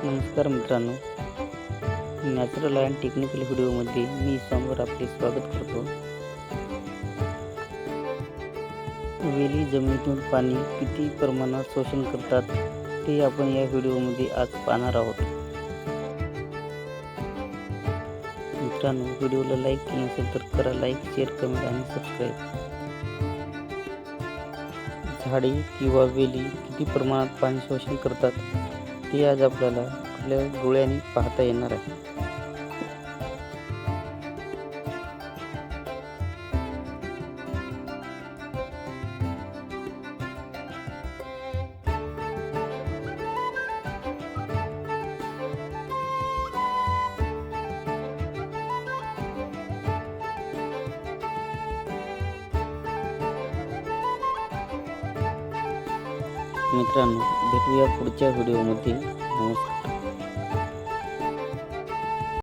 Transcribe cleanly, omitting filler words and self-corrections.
नमस्कार मित्रांनो, natural and technical व्हिडिओमध्ये मी समोर आपले स्वागत करतो. वेली जमिनीतून पाणी किती प्रमाणात शोषण करतात ते आपण या व्हिडिओमध्ये आज पाहणार आहोत. मित्रांनो, व्हिडिओला लाईक केलं नसेल तर करा लाईक, शेअर, कमेंट आणि सबस्क्राईब. झाडे किंवा वेली किती प्रमाणात पाणी शोषण करतात ते आज आपल्या डोळ्यांनी पाहता येणार आहे. मित्रांनो, भेटूया पुढच्या व्हिडिओमध्ये. नमस्कार.